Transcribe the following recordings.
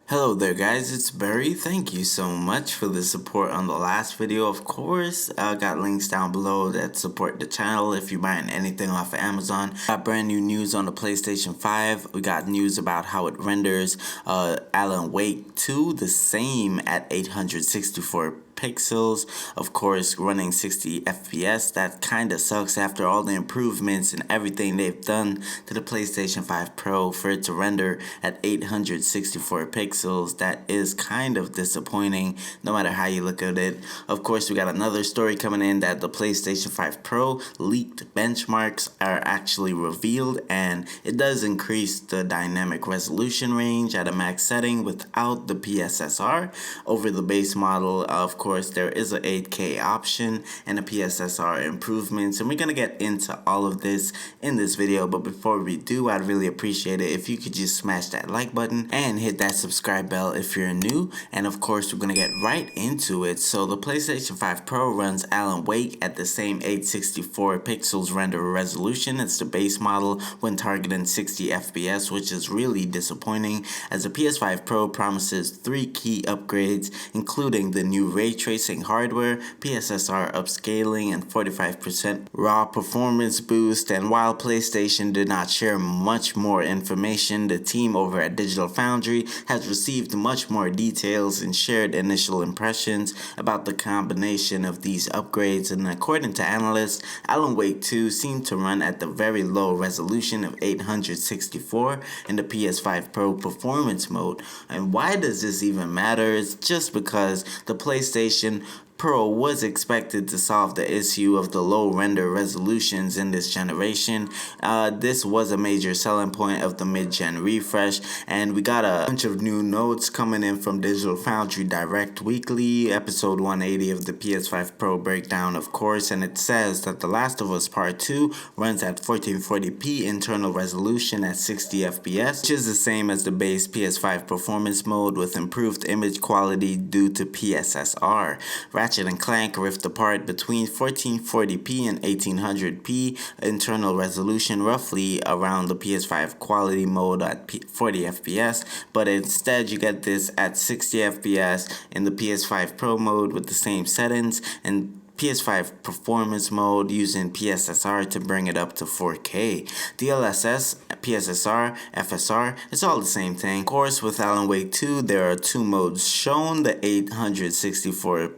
Hello there guys, it's Barry. Thank you so much for the support on the last video. Of course, I got links down below that support the channel if you're buying anything off of Amazon. Got brand new news on the PlayStation 5. We got news about how it renders Alan Wake 2 the same at 864 pixels, of course running 60 FPS. That kind of sucks after all the improvements and everything they've done to the PlayStation 5 Pro for it to render at 864 pixels. That is kind of disappointing no matter how you look at it. Of course, we got another story coming in that the PlayStation 5 Pro leaked benchmarks are actually revealed, and it does increase the dynamic resolution range at a max setting without the PSSR over the base model. Of course, there is a 8K option and a PSSR improvements, and we're gonna get into all of this in this video. But before we do, I'd really appreciate it if you could just smash that like button and hit that subscribe bell if you're new. And of course, we're gonna get right into it. So the PlayStation 5 Pro runs Alan Wake at the same 864 pixels render resolution as the base model when targeting 60 FPS, which is really disappointing as the PS5 Pro promises 3 key upgrades, including the new ray tracing hardware, PSSR upscaling, and 45% raw performance boost. And while PlayStation did not share much more information, the team over at Digital Foundry has received much more details and shared initial impressions about the combination of these upgrades. And according to analysts, Alan Wake 2 seemed to run at the very low resolution of 864 in the PS5 Pro performance mode. And why does this even matter? It's just because the PlayStation Pro was expected to solve the issue of the low render resolutions in this generation. This was a major selling point of the mid-gen refresh, and we got a bunch of new notes coming in from Digital Foundry Direct Weekly, episode 180 of the PS5 Pro breakdown, of course, and it says that The Last of Us Part 2 runs at 1440p internal resolution at 60 FPS, which is the same as the base PS5 performance mode with improved image quality due to PSSR. Ratchet & Clank Rift Apart between 1440p and 1800p internal resolution, roughly around the PS5 quality mode at 40 FPS, but instead you get this at 60 FPS in the PS5 Pro mode with the same settings, and PS5 performance mode using PSSR to bring it up to 4K. DLSS, PSSR, FSR, it's all the same thing. Of course, with Alan Wake 2, there are two modes shown, the 864p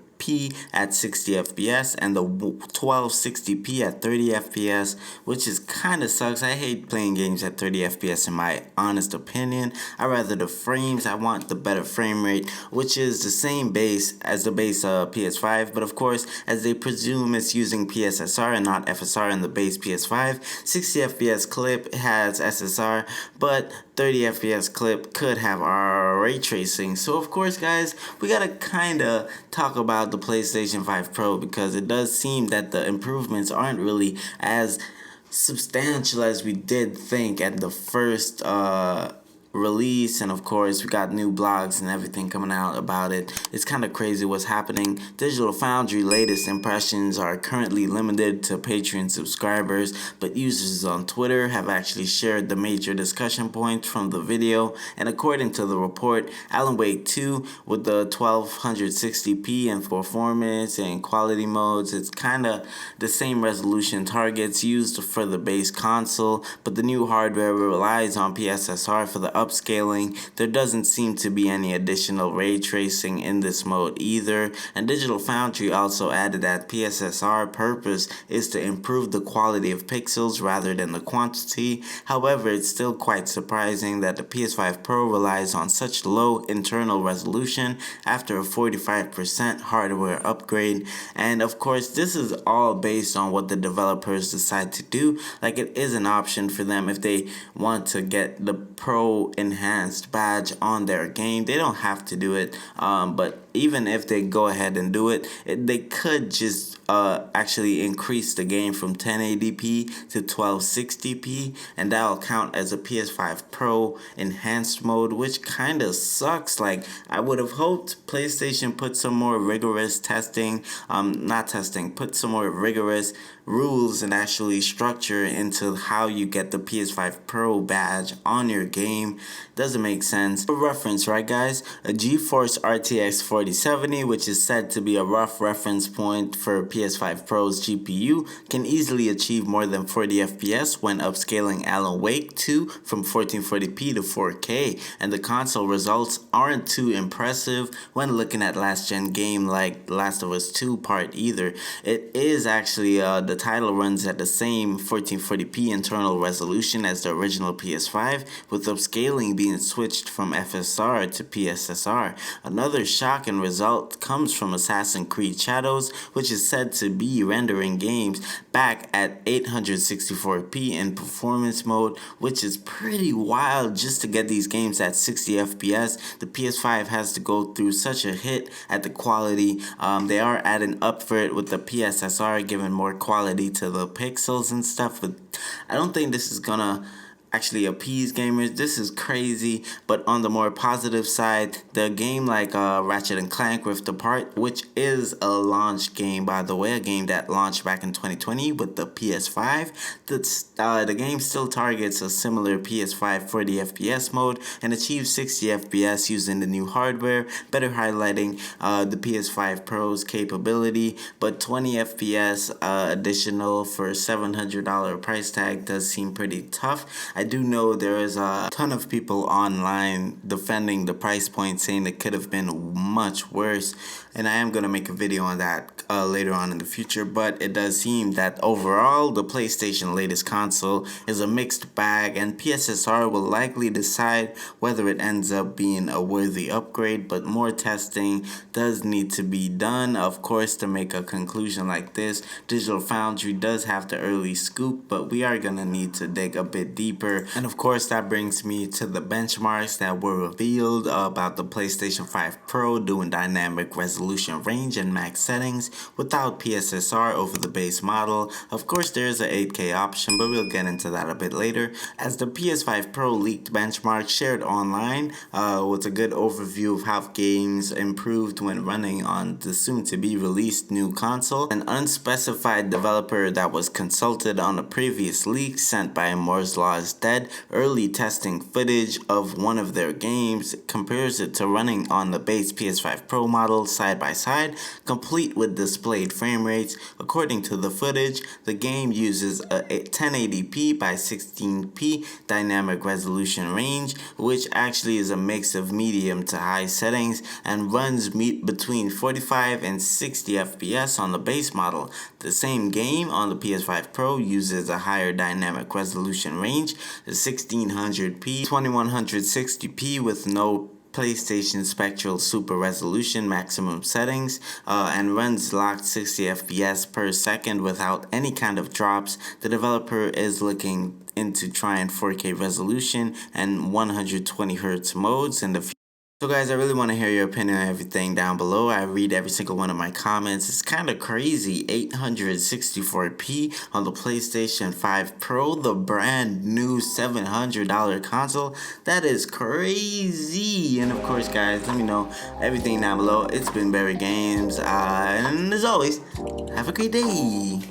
at 60 FPS and the 1260p at 30 FPS, which is kind of sucks. I hate playing games at 30 FPS in my honest opinion. I rather the frames. I want the better frame rate, which is the same base as the base PS5, but of course, as they presume it's using PSSR and not FSR in the base PS5, 60 FPS clip has SSR, but 30 FPS clip could have our ray tracing. So of course, guys, we gotta kind of talk about the PlayStation 5 Pro because it does seem that the improvements aren't really as substantial as we did think at the first release. And of course, we got new blogs and everything coming out about it. It's kind of crazy what's happening. Digital Foundry latest impressions are currently limited to Patreon subscribers, but users on Twitter have actually shared the major discussion points from the video. And according to the report, Alan Wake 2 with the 1260p in performance and quality modes, it's kind of the same resolution targets used for the base console, but the new hardware relies on PSSR for the upscaling. There doesn't seem to be any additional ray tracing in this mode either. And Digital Foundry also added that PSSR purpose is to improve the quality of pixels rather than the quantity. However, it's still quite surprising that the PS5 Pro relies on such low internal resolution after a 45% hardware upgrade. And of course, this is all based on what the developers decide to do. Like, it is an option for them if they want to get the Pro enhanced badge on their game. They don't have to do it, but even if they go ahead and do it, they could just actually increase the game from 1080p to 1260p, and that'll count as a PS5 Pro enhanced mode, which kind of sucks. Like, I would have hoped PlayStation put some more rigorous testing, not testing, put some more rigorous rules and actually structure into how you get the PS5 Pro badge on your game. Doesn't make sense. For reference, right guys, a GeForce RTX 4070, which is said to be a rough reference point for PS5 Pro's GPU, can easily achieve more than 40 FPS when upscaling Alan Wake 2 from 1440p to 4K, and the console results aren't too impressive when looking at last gen game like Last of Us 2 Part either. It is actually the title runs at the same 1440p internal resolution as the original PS5, with upscaling being switched from FSR to PSSR. Another shocking result comes from Assassin's Creed Shadows, which is said to be rendering games back at 864p in performance mode, which is pretty wild. Just to get these games at 60 FPS, the PS5 has to go through such a hit at the quality. They are adding up for it with the PSSR, giving more quality to the pixels and stuff, but I don't think this is gonna actually appease gamers. This is crazy. But on the more positive side, the game like Ratchet and Clank Rift Apart, which is a launch game, by the way, a game that launched back in 2020 with the PS5, the game still targets a similar PS5 40 FPS mode and achieves 60 FPS using the new hardware, better highlighting the PS5 Pro's capability. But 20 FPS additional for $700 price tag does seem pretty tough. I do know there is a ton of people online defending the price point, saying it could have been much worse, and I am going to make a video on that later on in the future. But it does seem that overall the PlayStation latest console is a mixed bag, and PSSR will likely decide whether it ends up being a worthy upgrade, but more testing does need to be done, of course, to make a conclusion like this. Digital Foundry does have the early scoop, but we are going to need to dig a bit deeper. And of course, that brings me to the benchmarks that were revealed about the PlayStation 5 Pro doing dynamic resolution range and max settings without PSSR over the base model. Of course, there is an 8K option, but we'll get into that a bit later. As the PS5 Pro leaked benchmark shared online with a good overview of how games improved when running on the soon-to-be released new console. An unspecified developer that was consulted on a previous leak sent by Moore's Law Dead early testing footage of one of their games compares it to running on the base PS5 Pro model side by side, complete with displayed frame rates. According to the footage, the game uses a 1080p by 16p dynamic resolution range, which actually is a mix of medium to high settings, and runs between 45 and 60 FPS on the base model. The same game on the PS5 Pro uses a higher dynamic resolution range, the 1600p, 2160p with no PlayStation Spectral Super Resolution maximum settings, and runs locked 60 FPS per second without any kind of drops. The developer is looking into trying 4K resolution and 120Hz modes in the future. So guys, I really want to hear your opinion on everything down below. I read every single one of my comments. It's kind of crazy. 864p on the PlayStation 5 Pro, the brand new $700 console. That is crazy. And of course, guys, let me know everything down below. It's been Barry Games. And as always, have a great day.